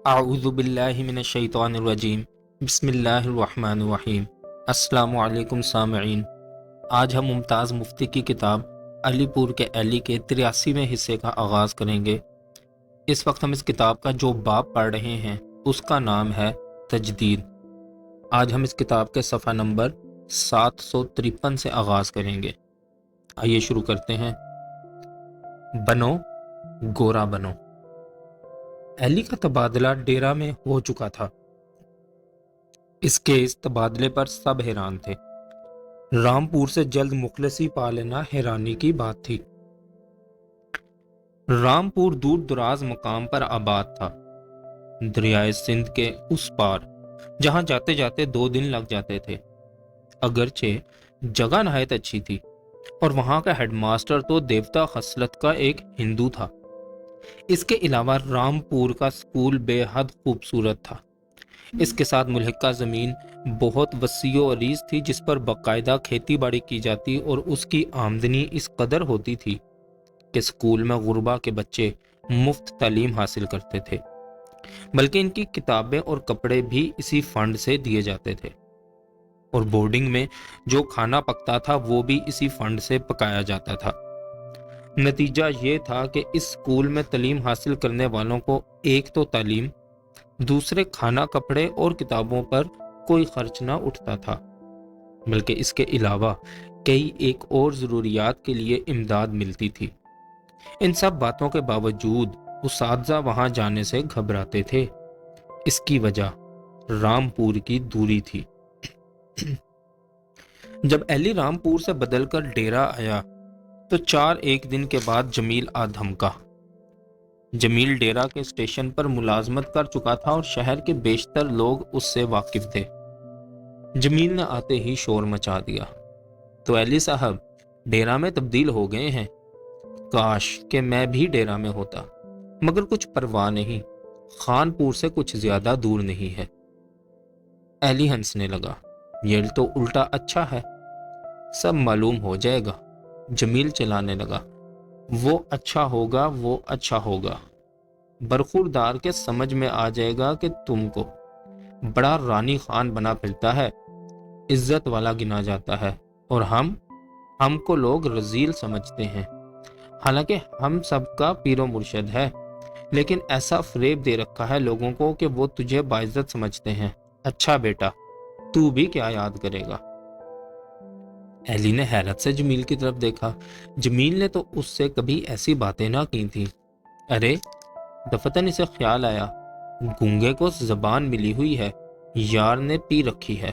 اعوذ باللہ من الشیطان الرجیم بسم اللہ الرحمن الرحیم۔ السلام علیکم سامعین، آج ہم ممتاز مفتی کی کتاب علی پور کے ایلی کے 83ویں حصے کا آغاز کریں گے۔ اس وقت ہم اس کتاب کا جو باب پڑھ رہے ہیں اس کا نام ہے تجدید۔ آج ہم اس کتاب کے صفحہ نمبر 753 سے آغاز کریں گے۔ آئیے شروع کرتے ہیں۔ بنو گورا بنو۔ ایلی کا تبادلہ ڈیرا میں ہو چکا تھا۔ اس کے اس تبادلے پر سب حیران تھے۔ رامپور سے جلد مخلصی پا لینا حیرانی کی بات تھی۔ رامپور دور دراز مقام پر آباد تھا، دریائے سندھ کے اس پار، جہاں جاتے جاتے 2 دن لگ جاتے تھے۔ اگرچہ جگہ نہایت اچھی تھی اور وہاں کا ہیڈ ماسٹر تو دیوتا خصلت کا ایک ہندو تھا۔ اس کے علاوہ رامپور کا سکول بے حد خوبصورت تھا۔ اس کے ساتھ ملحقہ زمین بہت وسیع و عریض تھی جس پر باقاعدہ کھیتی باڑی کی جاتی اور اس کی آمدنی اس قدر ہوتی تھی کہ سکول میں غربا کے بچے مفت تعلیم حاصل کرتے تھے، بلکہ ان کی کتابیں اور کپڑے بھی اسی فنڈ سے دیے جاتے تھے، اور بورڈنگ میں جو کھانا پکتا تھا وہ بھی اسی فنڈ سے پکایا جاتا تھا۔ نتیجہ یہ تھا کہ اس سکول میں تعلیم حاصل کرنے والوں کو ایک تو تعلیم، دوسرے کھانا کپڑے اور کتابوں پر کوئی خرچ نہ اٹھتا تھا، بلکہ اس کے علاوہ کئی ایک اور ضروریات کے لیے امداد ملتی تھی۔ ان سب باتوں کے باوجود اساتذہ وہاں جانے سے گھبراتے تھے۔ اس کی وجہ رامپور کی دوری تھی۔ جب ایلی رامپور سے بدل کر ڈیرا آیا تو 4 دن کے بعد جمیل آ دھمکا۔ جمیل ڈیرا کے اسٹیشن پر ملازمت کر چکا تھا اور شہر کے بیشتر لوگ اس سے واقف تھے۔ جمیل نے آتے ہی شور مچا دیا، تو ایلی صاحب ڈیرا میں تبدیل ہو گئے ہیں؟ کاش کہ میں بھی ڈیرا میں ہوتا، مگر کچھ پرواہ نہیں، خانپور سے کچھ زیادہ دور نہیں ہے۔ ایلی ہنسنے لگا، یہ تو الٹا اچھا ہے، سب معلوم ہو جائے گا۔ جمیل چلانے لگا، وہ اچھا ہوگا، وہ اچھا ہوگا، برخوردار کے سمجھ میں آ جائے گا کہ تم کو بڑا رانی خان بنا پھرتا ہے، عزت والا گنا جاتا ہے، اور ہم کو لوگ رذیل سمجھتے ہیں، حالانکہ ہم سب کا پیر و مرشد ہے، لیکن ایسا فریب دے رکھا ہے لوگوں کو کہ وہ تجھے باعزت سمجھتے ہیں۔ اچھا بیٹا، تو بھی کیا یاد کرے گا؟ ایلی نے حیرت سے جمیل کی طرف دیکھا۔ جمیل نے تو اس سے کبھی ایسی باتیں نہ کی تھیں۔ ارے دفتن اسے خیال آیا، گونگے کو زبان ملی ہوئی ہے، یار نے پی رکھی ہے۔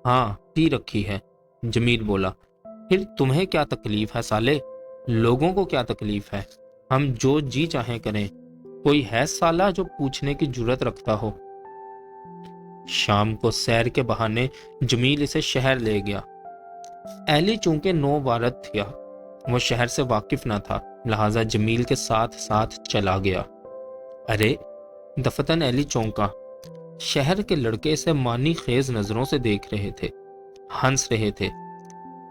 ہاں پی رکھی ہے، جمیل بولا۔ پھر تمہیں کیا تکلیف ہے سالے؟ لوگوں کو کیا تکلیف ہے؟ ہم جو جی چاہیں کریں، کوئی ہے سالہ جو پوچھنے کی جرت رکھتا ہو؟ شام کو سیر کے بہانے جمیل اسے شہر لے گیا۔ ایلی چونکہ نو وارد تھا، وہ شہر سے واقف نہ تھا، لہٰذا جمیل کے ساتھ ساتھ چلا گیا۔ ارے دفتن ایلی چونکا۔ شہر کے لڑکے اسے مانی خیز نظروں سے دیکھ رہے تھے، ہنس رہے تھے،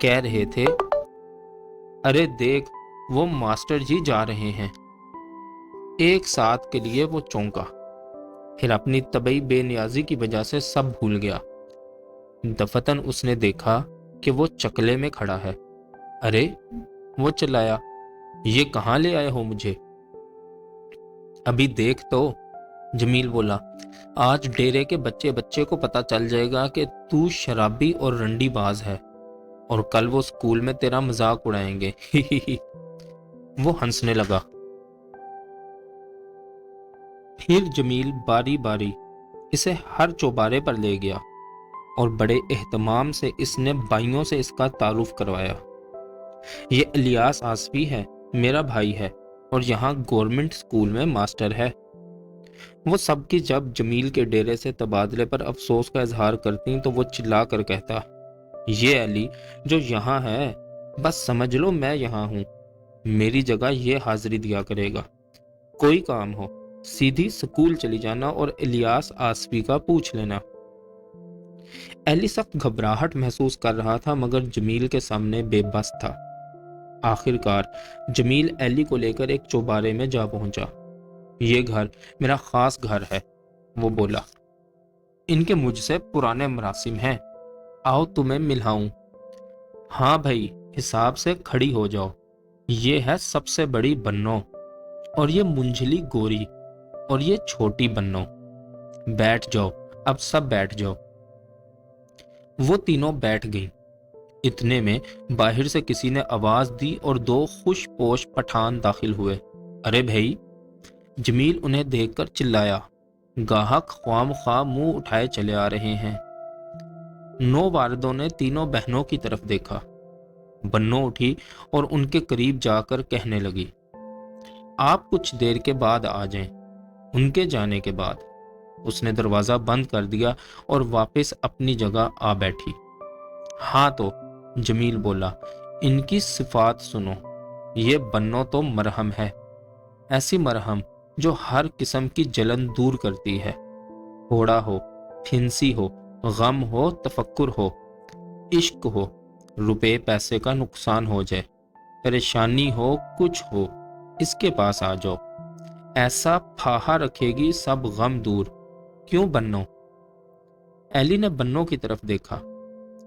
کہہ رہے تھے، ارے دیکھ وہ ماسٹر جی جا رہے ہیں۔ ایک ساتھ کے لیے وہ چونکا، پھر اپنی طبعی بے نیازی کی وجہ سے سب بھول گیا۔ دفتن اس نے دیکھا کہ وہ چکلے میں کھڑا ہے۔ ارے وہ چلایا، یہ کہاں لے آئے ہو مجھے؟ ابھی دیکھ تو، جمیل بولا، آج ڈیرے کے بچے بچے کو پتا چل جائے گا کہ تو شرابی اور رنڈی باز ہے، اور کل وہ سکول میں تیرا مذاق اڑائیں گے۔ وہ ہنسنے لگا۔ پھر جمیل باری باری اسے ہر چوبارے پر لے گیا اور بڑے اہتمام سے اس نے بھائیوں سے اس کا تعارف کروایا۔ یہ الیاس آصفی ہے، میرا بھائی ہے، اور یہاں گورنمنٹ سکول میں ماسٹر ہے۔ وہ سب کی جب جمیل کے ڈیرے سے تبادلے پر افسوس کا اظہار کرتی تو وہ چلا کر کہتا، یہ ایلی جو یہاں ہے، بس سمجھ لو میں یہاں ہوں، میری جگہ یہ حاضری دیا کرے گا، کوئی کام ہو سیدھی سکول چلی جانا اور الیاس آصفی کا پوچھ لینا۔ ایلی سخت گھبراہٹ محسوس کر رہا تھا، مگر جمیل کے سامنے بے بس تھا۔ آخر کار جمیل ایلی کو لے کر ایک چوبارے میں جا پہنچا۔ یہ گھر میرا خاص گھر ہے، وہ بولا۔ ان کے مجھ سے پرانے مراسم ہیں، آؤ تمہیں ملاؤں۔ ہاں بھائی، حساب سے کھڑی ہو جاؤ۔ یہ ہے سب سے بڑی بنو، اور یہ منجھلی گوری، اور یہ چھوٹی بنو۔ بیٹھ جاؤ، اب سب بیٹھ جاؤ۔ وہ تینوں بیٹھ گئیں۔ اتنے میں باہر سے کسی نے آواز دی اور دو خوش پوش پٹھان داخل ہوئے۔ ارے بھائی! جمیل انہیں دیکھ کر چلایا۔ گاہک خواہ مخواہ منہ اٹھائے چلے آ رہے ہیں۔ نو واردوں نے تینوں بہنوں کی طرف دیکھا۔ بنو اٹھی اور ان کے قریب جا کر کہنے لگی، آپ کچھ دیر کے بعد آ جائیں۔ ان کے جانے کے بعد اس نے دروازہ بند کر دیا اور واپس اپنی جگہ آ بیٹھی۔ ہاں تو جمیل بولا، ان کی صفات سنو۔ یہ بنو تو مرہم ہے، ایسی مرہم جو ہر قسم کی جلن دور کرتی ہے۔ پھوڑا ہو، پھنسی ہو، غم ہو، تفکر ہو، عشق ہو، روپے پیسے کا نقصان ہو جائے، پریشانی ہو، کچھ ہو، اس کے پاس آ جاؤ، ایسا پھاہا رکھے گی سب غم دور۔ کیوں بنو؟ ایلی نے بنو کی طرف دیکھا۔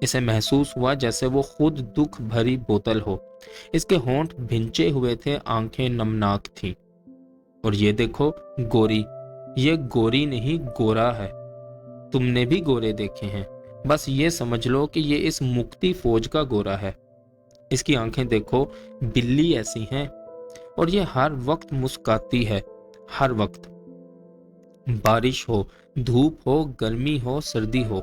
اسے محسوس ہوا جیسے وہ خود دکھ بھری بوتل ہو۔ اس کے ہونٹ بھنچے ہوئے تھے، آنکھیں نمناک تھیں۔ اور یہ دیکھو گوری، یہ گوری نہیں گورا ہے۔ تم نے بھی گورے دیکھے ہیں، بس یہ سمجھ لو کہ یہ اس مکتی فوج کا گورا ہے۔ اس کی آنکھیں دیکھو، بلی ایسی ہیں، اور یہ ہر وقت مسکاتی ہے، ہر وقت۔ بارش ہو، دھوپ ہو، گرمی ہو، سردی ہو،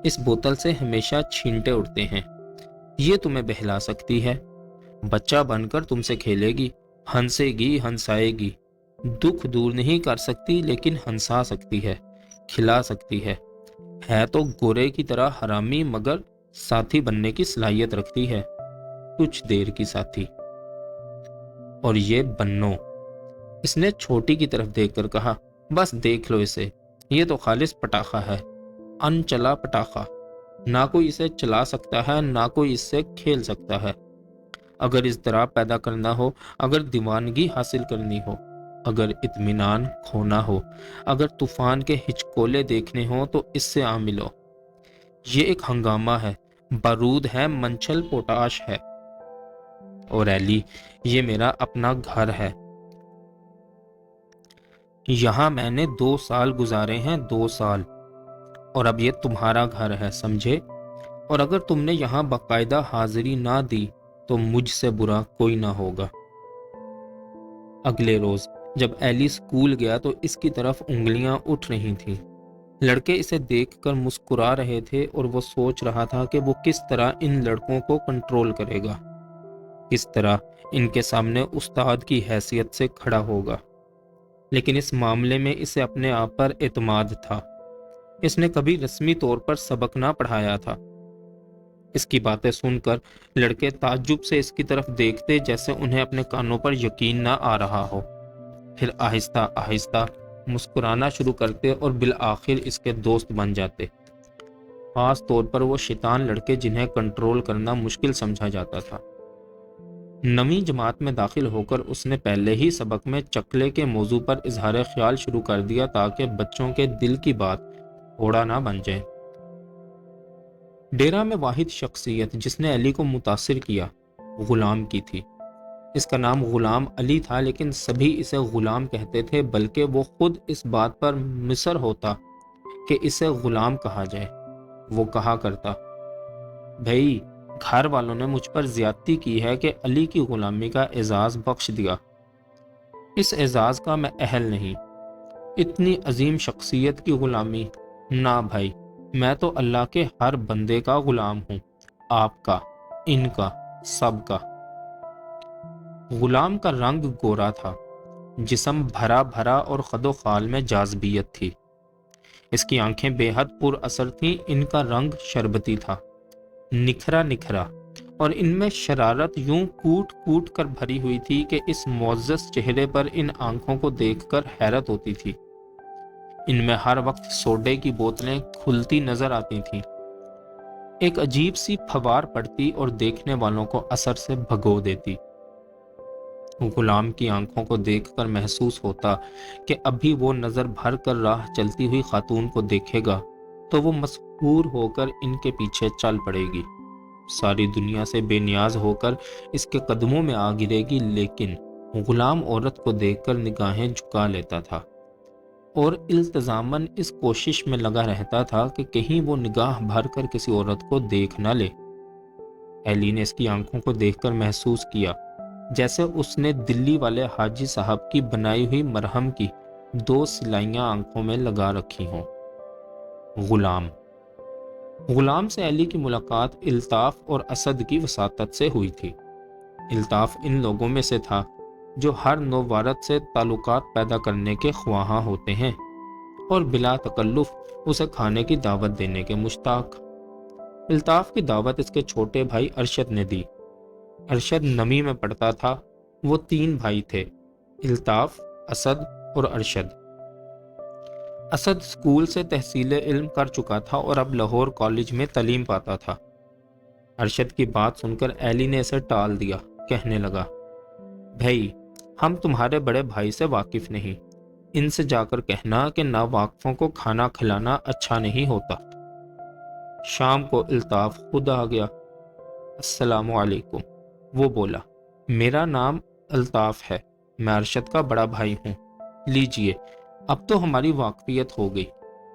اس بوتل سے ہمیشہ چھینٹے اڑتے ہیں۔ یہ تمہیں بہلا سکتی ہے، بچہ بن کر تم سے کھیلے گی، ہنسے گی، ہنسائے گی۔ دکھ دور نہیں کر سکتی، لیکن ہنسا سکتی ہے، کھلا سکتی ہے۔ ہے تو گورے کی طرح حرامی، مگر ساتھی بننے کی صلاحیت رکھتی ہے، کچھ دیر کی ساتھی۔ اور یہ بنو، اس نے چھوٹی کی طرف دیکھ کر کہا، بس دیکھ لو اسے، یہ تو خالص پٹاخہ ہے، ان چلا پٹاخہ۔ نہ کوئی اسے چلا سکتا ہے، نہ کوئی اس سے کھیل سکتا ہے۔ اگر اضطراب پیدا کرنا ہو، اگر دیوانگی حاصل کرنی ہو، اگر اطمینان کھونا ہو، اگر طوفان کے ہچکولے دیکھنے ہوں، تو اس سے آ ملو۔ یہ ایک ہنگامہ ہے، بارود ہے، منچل پوٹاش ہے۔ اور ایلی، یہ میرا اپنا گھر ہے۔ یہاں میں نے 2 سال گزارے ہیں، 2 سال، اور اب یہ تمہارا گھر ہے، سمجھے؟ اور اگر تم نے یہاں باقاعدہ حاضری نہ دی تو مجھ سے برا کوئی نہ ہوگا۔ اگلے روز جب ایلی اسکول گیا تو اس کی طرف انگلیاں اٹھ رہی تھیں۔ لڑکے اسے دیکھ کر مسکرا رہے تھے اور وہ سوچ رہا تھا کہ وہ کس طرح ان لڑکوں کو کنٹرول کرے گا، کس طرح ان کے سامنے استاد کی حیثیت سے کھڑا ہوگا۔ لیکن اس معاملے میں اسے اپنے آپ پر اعتماد تھا۔ اس نے کبھی رسمی طور پر سبق نہ پڑھایا تھا۔ اس کی باتیں سن کر لڑکے تعجب سے اس کی طرف دیکھتے جیسے انہیں اپنے کانوں پر یقین نہ آ رہا ہو، پھر آہستہ آہستہ مسکرانا شروع کرتے اور بالآخر اس کے دوست بن جاتے، خاص طور پر وہ شیطان لڑکے جنہیں کنٹرول کرنا مشکل سمجھا جاتا تھا۔ 9ویں جماعت میں داخل ہو کر اس نے پہلے ہی سبق میں چکلے کے موضوع پر اظہار خیال شروع کر دیا تاکہ بچوں کے دل کی بات تھوڑا نہ بن جائے۔ ڈیرہ میں واحد شخصیت جس نے علی کو متاثر کیا غلام کی تھی۔ اس کا نام غلام علی تھا، لیکن سبھی اسے غلام کہتے تھے، بلکہ وہ خود اس بات پر مصر ہوتا کہ اسے غلام کہا جائے۔ وہ کہا کرتا، بھئی، گھر والوں نے مجھ پر زیادتی کی ہے کہ علی کی غلامی کا اعزاز بخش دیا۔ اس اعزاز کا میں اہل نہیں، اتنی عظیم شخصیت کی غلامی نہ بھائی، میں تو اللہ کے ہر بندے کا غلام ہوں، آپ کا، ان کا، سب کا۔ غلام کا رنگ گورا تھا، جسم بھرا بھرا اور خد و خال میں جاذبیت تھی۔ اس کی آنکھیں بے حد پر اثر تھیں، ان کا رنگ شربتی تھا، نکھرا نکھرا، اور ان میں شرارت یوں کوٹ کوٹ کر بھری ہوئی تھی کہ اس معزز چہرے پر ان آنکھوں کو دیکھ کر حیرت ہوتی تھی۔ ان میں ہر وقت سوڈے کی بوتلیں کھلتی نظر آتی تھیں، ایک عجیب سی پھوار پڑتی اور دیکھنے والوں کو اثر سے بھگو دیتی۔ غلام کی آنکھوں کو دیکھ کر محسوس ہوتا کہ ابھی وہ نظر بھر کر راہ چلتی ہوئی خاتون کو دیکھے گا تو وہ مسحور ہو کر ان کے پیچھے چل پڑے گی، ساری دنیا سے بے نیاز ہو کر اس کے قدموں میں آ گرے گی، لیکن غلام عورت کو دیکھ کر نگاہیں جھکا لیتا تھا اور التزاماً اس کوشش میں لگا رہتا تھا کہ کہیں وہ نگاہ بھر کر کسی عورت کو دیکھ نہ لے۔ ایلی نے اس کی آنکھوں کو دیکھ کر محسوس کیا جیسے اس نے دلی والے حاجی صاحب کی بنائی ہوئی مرہم کی 2 سلائیاں آنکھوں میں لگا رکھی ہوں۔ غلام سے ایلی کی ملاقات الطاف اور اسد کی وساطت سے ہوئی تھی۔ الطاف ان لوگوں میں سے تھا جو ہر نو وارد سے تعلقات پیدا کرنے کے خواہاں ہوتے ہیں اور بلا تکلف اسے کھانے کی دعوت دینے کے مشتاق۔ الطاف کی دعوت اس کے چھوٹے بھائی ارشد نے دی۔ ارشد نویں میں پڑھتا تھا۔ وہ 3 بھائی تھے، الطاف، اسد اور ارشد۔ اسد اسکول سے تحصیل علم کر چکا تھا اور اب لاہور کالج میں تعلیم پاتا تھا۔ ارشد کی بات سن کر ایلی نے اسے ٹال دیا، کہنے لگا، بھائی ہم تمہارے بڑے بھائی سے واقف نہیں، ان سے جا کر کہنا کہ ناواقفوں کو کھانا کھلانا اچھا نہیں ہوتا۔ شام کو الطاف خود آ گیا۔ السلام علیکم، وہ بولا، میرا نام الطاف ہے، میں ارشد کا بڑا بھائی ہوں، لیجئے اب تو ہماری واقفیت ہو گئی،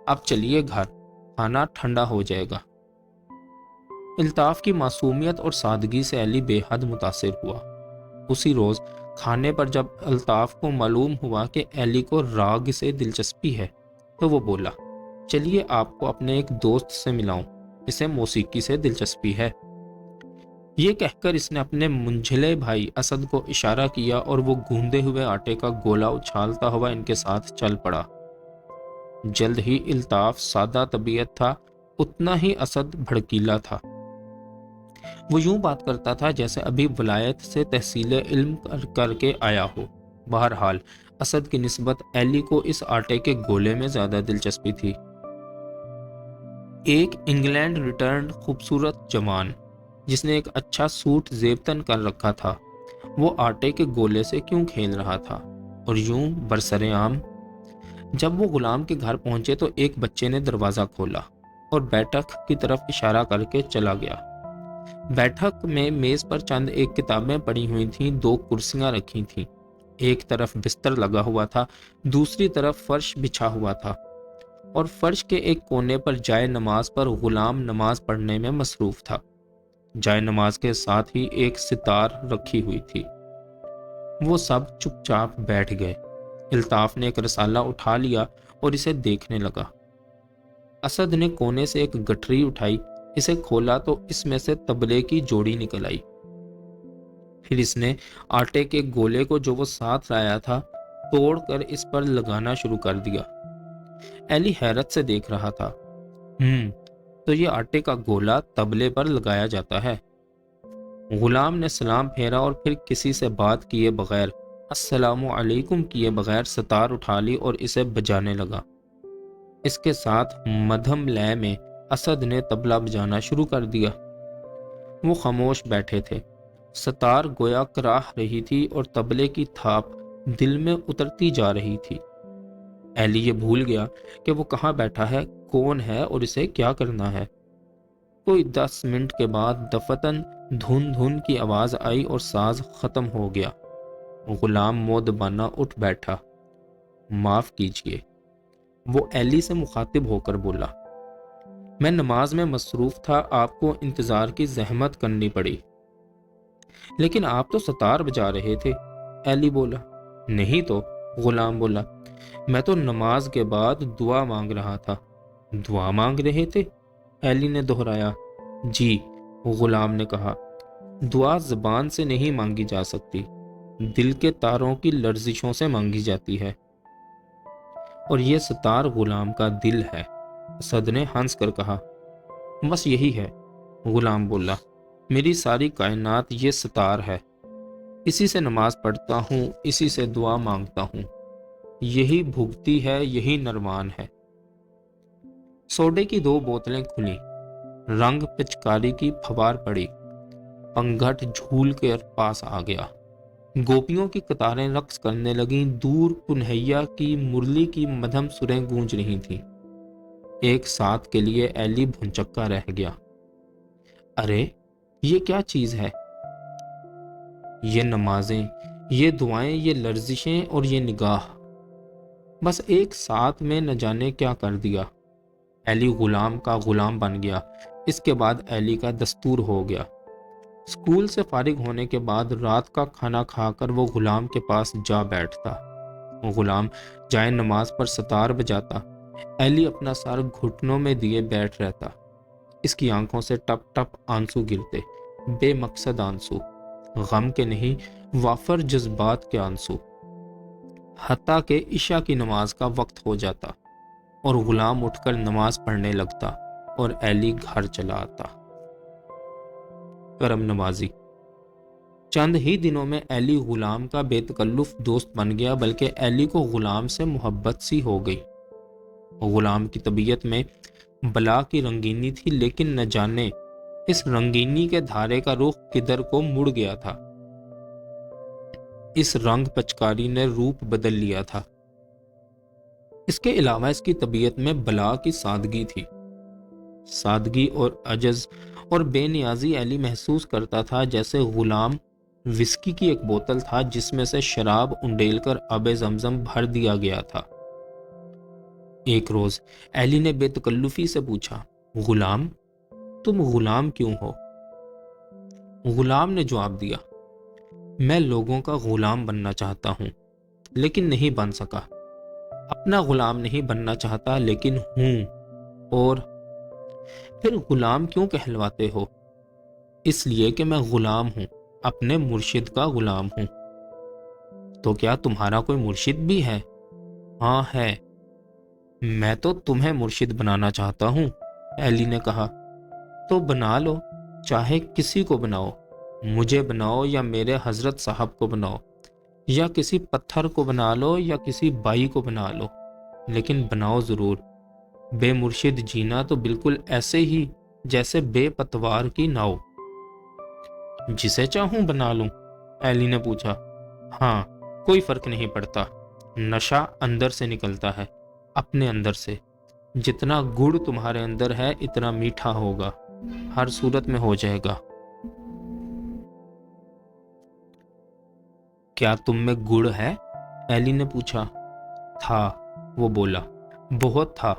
اب چلیے گھر، کھانا ٹھنڈا ہو جائے گا۔ الطاف کی معصومیت اور سادگی سے ایلی بے حد متاثر ہوا۔ اسی روز کھانے پر جب الطاف کو معلوم ہوا کہ ایلی کو راگ سے دلچسپی ہے تو وہ بولا، چلیے آپ کو اپنے ایک دوست سے ملاؤں، اسے موسیقی سے دلچسپی ہے۔ یہ کہہ کر اس نے اپنے منجھلے بھائی اسد کو اشارہ کیا اور وہ گوندے ہوئے آٹے کا گولا اچھالتا ہوا ان کے ساتھ چل پڑا۔ جلد ہی الطاف سادہ طبیعت تھا، اتنا ہی اسد بھڑکیلا تھا۔ وہ یوں بات کرتا تھا جیسے ابھی ولایت سے تحصیل علم کر کے آیا ہو۔ بہرحال اسد کی نسبت ایلی کو اس آٹے کے گولے میں زیادہ دلچسپی تھی۔ ایک انگلینڈ ریٹرنڈ خوبصورت جوان جس نے ایک اچھا سوٹ زیبتن کر رکھا تھا، وہ آٹے کے گولے سے کیوں کھیل رہا تھا اور یوں برسر عام۔ جب وہ غلام کے گھر پہنچے تو ایک بچے نے دروازہ کھولا اور بیٹھک کی طرف اشارہ کر کے چلا گیا۔ بیٹھک میں میز پر چند ایک کتابیں پڑی ہوئی تھیں، 2 کرسیاں رکھی تھیں، ایک طرف بستر لگا ہوا تھا، دوسری طرف فرش بچھا ہوا تھا، اور فرش کے ایک کونے پر جائے نماز پر غلام نماز پڑھنے میں مصروف تھا۔ جائے نماز کے ساتھ ہی ایک ستار رکھی ہوئی تھی۔ وہ سب چپ چاپ بیٹھ گئے۔ الطاف نے ایک رسالہ اٹھا لیا اور اسے دیکھنے لگا۔ اسد نے کونے سے ایک گٹھری اٹھائی، اسے کھولا تو اس میں سے طبلے کی جوڑی نکل آئی۔ پھر اس نے آٹے کے گولے کو جو وہ ساتھ لایا تھا توڑ کر اس پر لگانا شروع کر دیا۔ ایلی حیرت سے دیکھ رہا تھا۔ تو یہ آٹے کا گولا طبلے پر لگایا جاتا ہے۔ غلام نے سلام پھیرا اور پھر کسی سے بات کیے بغیر، السلام علیکم کیے بغیر ستار اٹھا لی اور اسے بجانے لگا۔ اس کے ساتھ مدھم لے میں اسد نے طبلہ بجانا شروع کر دیا۔ وہ خاموش بیٹھے تھے، ستار گویا کراہ رہی تھی اور طبلے کی تھاپ دل میں اترتی جا رہی تھی۔ ایلی یہ بھول گیا کہ وہ کہاں بیٹھا ہے، کون ہے اور اسے کیا کرنا ہے۔ کوئی 10 منٹ کے بعد دفتن دھن دھن کی آواز آئی اور ساز ختم ہو گیا۔ غلام مودبانہ اٹھ بیٹھا۔ معاف کیجیے، وہ ایلی سے مخاطب ہو کر بولا، میں نماز میں مصروف تھا، آپ کو انتظار کی زحمت کرنی پڑی۔ لیکن آپ تو ستار بجا رہے تھے، ایلی بولا۔ نہیں تو، غلام بولا، میں تو نماز کے بعد دعا مانگ رہا تھا۔ دعا مانگ رہے تھے؟ ایلی نے دہرایا۔ جی، غلام نے کہا، دعا زبان سے نہیں مانگی جا سکتی، دل کے تاروں کی لرزشوں سے مانگی جاتی ہے، اور یہ ستار غلام کا دل ہے۔ اسد نے ہنس کر کہا، بس یہی ہے، غلام بولا، میری ساری کائنات یہ ستار ہے، اسی سے نماز پڑھتا ہوں، اسی سے دعا مانگتا ہوں، یہی بھگتی ہے، یہی نروان ہے۔ سوڈے کی 2 بوتلیں کھلیں، رنگ پچکاری کی پھوار پڑی، پنگھٹ جھول کر پاس آ گیا۔ گوپیوں کی قطاریں رقص کرنے لگیں، دور کنہیا کی مرلی کی مدھم سریں گونج رہی تھیں۔ ایک ساتھ کے لیے ایلی بھنچکا رہ گیا۔ ارے یہ کیا چیز ہے؟ یہ نمازیں، یہ دعائیں، یہ لرزشیں اور یہ نگاہ، بس ایک ساتھ میں نہ جانے کیا کر دیا۔ ایلی غلام کا غلام بن گیا۔ اس کے بعد ایلی کا دستور ہو گیا۔ اسکول سے فارغ ہونے کے بعد رات کا کھانا کھا کر وہ غلام کے پاس جا بیٹھتا۔ غلام جائے نماز پر ستار بجاتا۔ ایلی اپنا سر گھٹنوں میں دیے بیٹھ رہتا۔ اس کی آنکھوں سے ٹپ ٹپ آنسو گرتے، بے مقصد آنسو، غم کے نہیں، وافر جذبات کے آنسو۔ حتیٰ کہ عشاء کی نماز کا وقت ہو جاتا اور غلام اٹھ کر نماز پڑھنے لگتا اور ایلی گھر چلا آتا۔ کرم نوازی۔ چند ہی دنوں میں ایلی غلام کا بے تکلف دوست بن گیا، بلکہ ایلی کو غلام سے محبت سی ہو گئی۔ غلام کی طبیعت میں بلا کی رنگینی تھی، لیکن نہ جانے اس رنگینی کے دھارے کا رخ کدھر کو مڑ گیا تھا۔ اس رنگ پچکاری نے روپ بدل لیا تھا۔ اس کے علاوہ اس کی طبیعت میں بلا کی سادگی تھی۔ سادگی اور عجز اور بے نیازی ایلی محسوس کرتا تھا جیسے غلام وسکی کی ایک بوتل تھا جس میں سے شراب انڈیل کر آب زمزم بھر دیا گیا تھا۔ ایک روز ایلی نے بے تکلفی سے پوچھا، غلام، تم غلام کیوں ہو؟ غلام نے جواب دیا، میں لوگوں کا غلام بننا چاہتا ہوں لیکن نہیں بن سکا۔ اپنا غلام نہیں بننا چاہتا لیکن ہوں۔ اور پھر غلام کیوں کہلواتے ہو؟ اس لیے کہ میں غلام ہوں، اپنے مرشد کا غلام ہوں۔ تو کیا تمہارا کوئی مرشد بھی ہے؟ ہاں ہے، میں تو تمہیں مرشد بنانا چاہتا ہوں، ایلی نے کہا۔ تو بنا لو، چاہے کسی کو بناؤ، مجھے بناؤ یا میرے حضرت صاحب کو بناؤ، یا کسی پتھر کو بنا لو یا کسی بائی کو بنا لو، لیکن بناؤ ضرور۔ بے مرشد جینا تو بالکل ایسے ہی جیسے بے پتوار کی ناؤ۔ جسے چاہوں بنا لوں؟ ایلی نے پوچھا۔ ہاں، کوئی فرق نہیں پڑتا۔ نشہ اندر سے نکلتا ہے، اپنے اندر سے۔ جتنا گڑ تمہارے اندر ہے اتنا میٹھا ہوگا، ہر صورت میں ہو جائے گا۔ کیا تم میں گڑ ہے؟ ایلی نے پوچھا۔ تھا، وہ بولا، بہت تھا،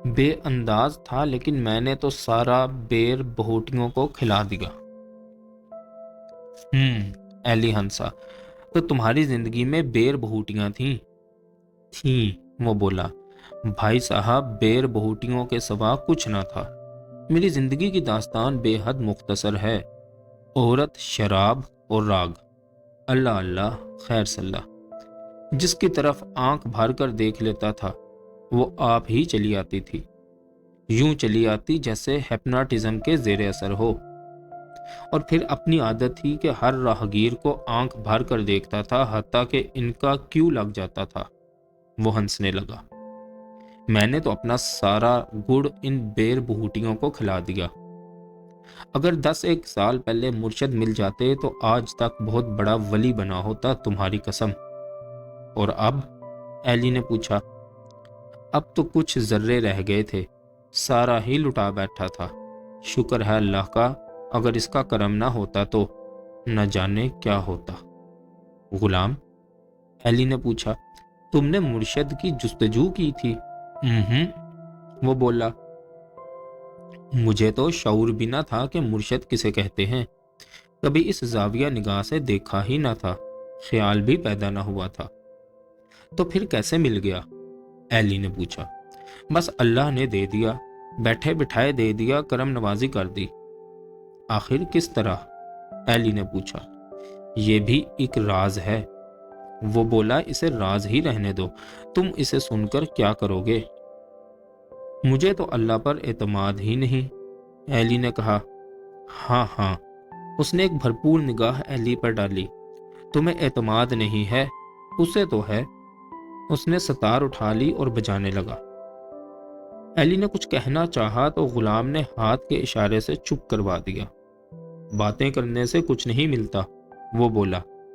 بے انداز تھا، لیکن میں نے تو سارا بیر بہوٹیوں کو کھلا دیا۔ ایلی ہنسا۔ تو تمہاری زندگی میں بیر بہوٹیاں تھیں؟ تھیں، وہ بولا۔ بھائی صاحب، بیر بہوٹیوں کے سوا کچھ نہ تھا۔ میری زندگی کی داستان بے حد مختصر ہے۔ عورت، شراب اور راگ، اللہ اللہ خیر صلاح۔ جس کی طرف آنکھ بھر کر دیکھ لیتا تھا وہ آپ ہی چلی آتی تھی، یوں چلی آتی جیسے ہیپناٹزم کے زیر اثر ہو۔ اور پھر اپنی عادت تھی کہ ہر راہگیر کو آنکھ بھر کر دیکھتا تھا، حتیٰ کہ ان کا کیوں لگ جاتا تھا۔ وہ ہنسنے لگا۔ میں نے تو اپنا سارا گڑ ان بیر بہوٹیوں کو کھلا دیا۔ اگر 10 سال پہلے مرشد مل جاتے تو آج تک بہت بڑا ولی بنا ہوتا، تمہاری قسم۔ اور اب؟ ایلی نے پوچھا۔ اب تو کچھ ذرے رہ گئے تھے، سارا ہی لٹا بیٹھا تھا۔ شکر ہے اللہ کا، اگر اس کا کرم نہ ہوتا تو نہ جانے کیا ہوتا۔ غلام، ایلی نے پوچھا، تم نے مرشد کی جستجو کی تھی؟ وہ بولا، مجھے تو شعور بھی نہ تھا کہ مرشد کسے کہتے ہیں، کبھی اس زاویہ نگاہ سے دیکھا ہی نہ تھا، خیال بھی پیدا نہ ہوا تھا۔ تو پھر کیسے مل گیا؟ ایلی نے پوچھا۔ بس اللہ نے دے دیا، بیٹھے بٹھائے دے دیا، کرم نوازی کر دی۔ آخر کس طرح؟ ایلی نے پوچھا۔ یہ بھی ایک راز ہے۔ وہ بولا، اسے راز ہی رہنے دو، تم اسے سن کر کیا کرو گے؟ مجھے تو اللہ پر اعتماد ہی نہیں، ایلی نے کہا۔ ہاں، اس نے ایک بھرپور نگاہ ایلی پر ڈالی۔ تمہیں اعتماد نہیں ہے، اسے تو ہے۔ اس نے ستار اٹھا لی اور بجانے لگا۔ ایلی نے کچھ کہنا چاہا تو غلام نے ہاتھ کے اشارے سے چپ کروا دیا۔ باتیں کرنے سے کچھ نہیں ملتا، وہ بولا،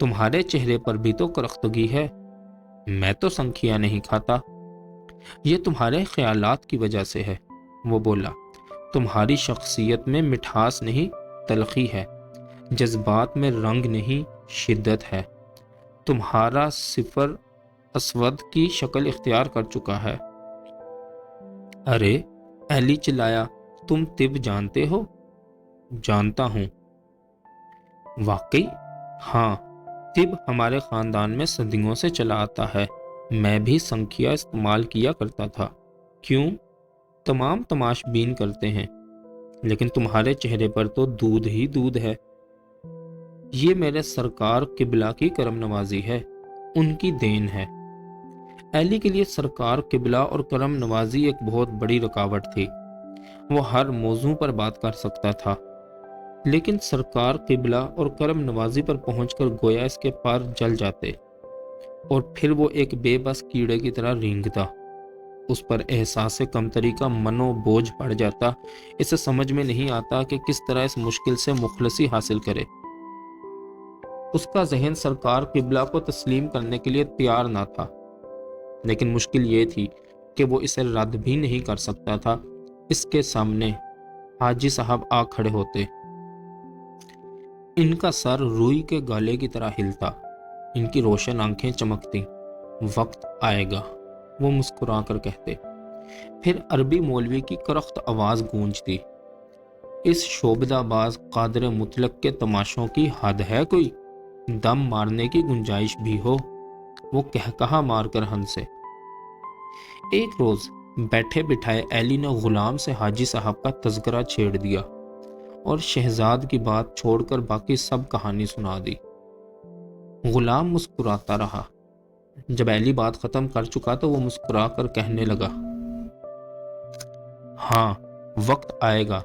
تمہارے چہرے پر بھی تو کرختگی ہے، میں تو سنکھیاں نہیں کھاتا۔ یہ تمہارے خیالات کی وجہ سے ہے، وہ بولا۔ تمہاری شخصیت میں مٹھاس نہیں تلخی ہے، جذبات میں رنگ نہیں شدت ہے۔ تمہارا صفر اسود کی شکل اختیار کر چکا ہے۔ ارے، ایلی چلایا، تم طب جانتے ہو؟ جانتا ہوں۔ واقعی؟ ہاں، طب ہمارے خاندان میں صدیوں سے چلا آتا ہے۔ میں بھی سنکھیا استعمال کیا کرتا تھا۔ کیوں؟ تمام تماش بین کرتے ہیں، لیکن تمہارے چہرے پر تو دودھ ہی دودھ ہے۔ یہ میرے سرکار قبلہ کی کرم نوازی ہے، ان کی دین ہے۔ ایلی کے لیے سرکار قبلہ اور کرم نوازی ایک بہت بڑی رکاوٹ تھی۔ وہ ہر موضوع پر بات کر سکتا تھا، لیکن سرکار قبلہ اور کرم نوازی پر پہنچ کر گویا اس کے پار جل جاتے، اور پھر وہ ایک بے بس کیڑے کی طرح رینگتا۔ اس پر احساس کمتری کا منو بوجھ پڑ جاتا۔ اسے سمجھ میں نہیں آتا کہ کس طرح اس مشکل سے مخلصی حاصل کرے۔ اس کا ذہن سرکار قبلہ کو تسلیم کرنے کے لیے تیار نہ تھا، لیکن مشکل یہ تھی کہ وہ اسے رد بھی نہیں کر سکتا تھا۔ اس کے سامنے حاجی صاحب آ کھڑے ہوتے، ان کا سر روئی کے گالے کی طرح ہلتا، ان کی روشن آنکھیں چمکتی۔ وقت آئے گا، وہ مسکرا کر کہتے۔ پھر عربی مولوی کی کرخت آواز گونجتی، اس شعبدہ باز قادر مطلق کے تماشوں کی حد ہے کوئی؟ دم مارنے کی گنجائش بھی ہو؟ وہ کہا مار کر ہنسے۔ ایک روز بیٹھے بٹھائے ایلی نے غلام سے حاجی صاحب کا تذکرہ چھیڑ دیا اور شہزاد کی بات چھوڑ کر باقی سب کہانی سنا دی۔ غلام مسکراتا رہا۔ جب ایلی بات ختم کر چکا تو وہ مسکرا کر کہنے لگا، ہاں، وقت آئے گا۔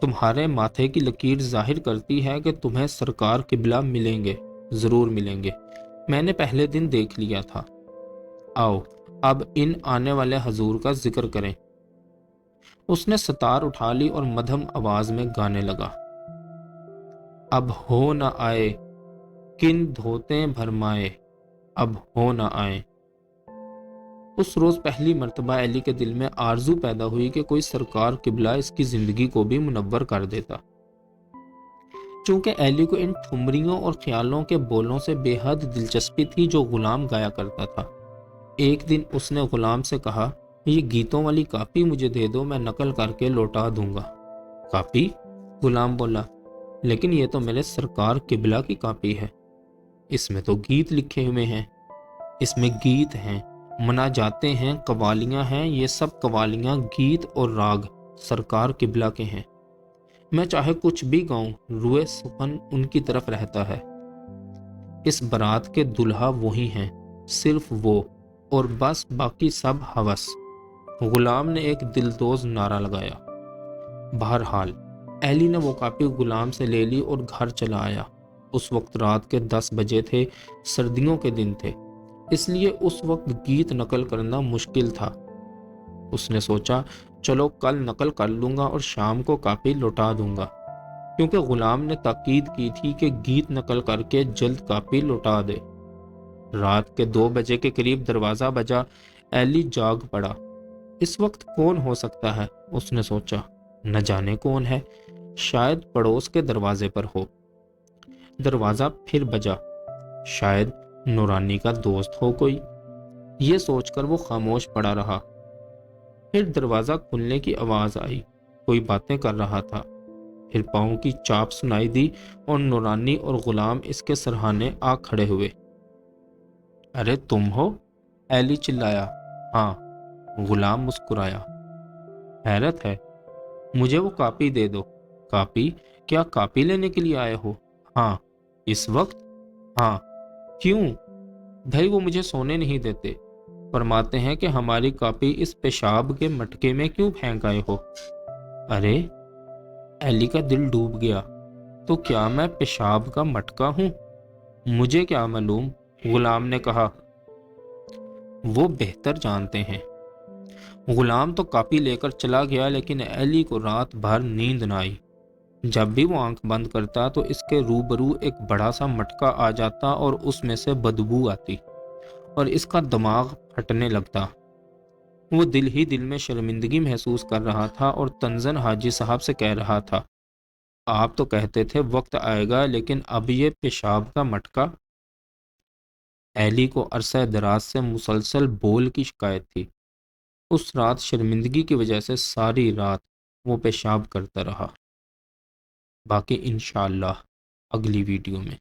تمہارے ماتھے کی لکیر ظاہر کرتی ہے کہ تمہیں سرکار قبلہ ملیں گے، ضرور ملیں گے۔ میں نے پہلے دن دیکھ لیا تھا۔ آؤ اب ان آنے والے حضور کا ذکر کریں۔ اس نے ستار اٹھا لی اور مدھم آواز میں گانے لگا۔ اب ہو نہ آئے کن دھوتے بھرمائے، اب ہو نہ آئے۔ اس روز پہلی مرتبہ ایلی کے دل میں آرزو پیدا ہوئی کہ کوئی سرکار قبلہ اس کی زندگی کو بھی منور کر دیتا۔ چونکہ ایلی کو ان ٹھمریوں اور خیالوں کے بولوں سے بے حد دلچسپی تھی جو غلام گایا کرتا تھا۔ ایک دن اس نے غلام سے کہا، یہ گیتوں والی کاپی مجھے دے دو، میں نقل کر کے لوٹا دوں گا۔ کاپی؟ غلام بولا، لیکن یہ تو میرے سرکار قبلہ کی کاپی ہے، اس میں تو گیت لکھے ہوئے ہیں، اس میں گیت ہیں، مناجاتیں ہیں، قوالیاں ہیں، یہ سب قوالیاں، گیت اور راگ سرکار قبلہ کے ہیں۔ میں چاہے کچھ بھی گاؤں، روئے سخن ان کی طرف رہتا ہے۔ اس برات کے دلہا وہی ہیں، صرف وہ، اور بس باقی سب ہوس۔ غلام نے ایک دلدوز نعرہ لگایا۔ بہرحال ایلی نے وہ کاپی غلام سے لے لی اور گھر چلا آیا۔ اس وقت رات کے 10 بجے تھے، سردیوں کے دن تھے، اس لیے اس وقت گیت نقل کرنا مشکل تھا۔ اس نے سوچا، چلو کل نقل کر لوں گا اور شام کو کاپی لوٹا دوں گا، کیونکہ غلام نے تاکید کی تھی کہ گیت نقل کر کے جلد کاپی لوٹا دے۔ رات کے 2 بجے کے قریب دروازہ بجا۔ ایلی جاگ پڑا۔ اس وقت کون ہو سکتا ہے؟ اس نے سوچا، نہ جانے کون ہے، شاید پڑوس کے دروازے پر ہو۔ دروازہ پھر بجا، شاید نورانی کا دوست ہو کوئی۔ یہ سوچ کر وہ خاموش پڑا رہا۔ پھر دروازہ کھلنے کی آواز آئی، کوئی باتیں کر رہا تھا۔ پھر پاؤں کی چاپ سنائی دی اور نورانی اور غلام اس کے سرہانے آ کھڑے ہوئے۔ ارے تم ہو؟ ایلی چلایا۔ ہاں، غلام مسکرایا۔ حیرت ہے، مجھے وہ کاپی دے دو۔ کاپی؟ کیا کاپی لینے کے لیے آئے ہو؟ ہاں۔ اس وقت؟ ہاں۔ کیوں؟ بھائی وہ مجھے سونے نہیں دیتے، فرماتے ہیں کہ ہماری کاپی اس پیشاب کے مٹکے میں کیوں پھینک آئے ہو؟ ارے، ایلی کا دل ڈوب گیا، تو کیا میں پیشاب کا مٹکا ہوں؟ مجھے کیا معلوم، غلام نے کہا۔ وہ بہتر جانتے ہیں۔ غلام تو کاپی لے کر چلا گیا، لیکن ایلی کو رات بھر نیند نہ آئی۔ جب بھی وہ آنکھ بند کرتا تو اس کے روبرو ایک بڑا سا مٹکا آ جاتا اور اس میں سے بدبو آتی اور اس کا دماغ پھٹنے لگتا۔ وہ دل ہی دل میں شرمندگی محسوس کر رہا تھا اور تنزن حاجی صاحب سے کہہ رہا تھا، آپ تو کہتے تھے وقت آئے گا، لیکن اب یہ پیشاب کا مٹکا۔ ایلی کو عرصہ دراز سے مسلسل بول کی شکایت تھی۔ اس رات شرمندگی کی وجہ سے ساری رات وہ پیشاب کرتا رہا۔ باقی انشاءاللہ اگلی ویڈیو میں۔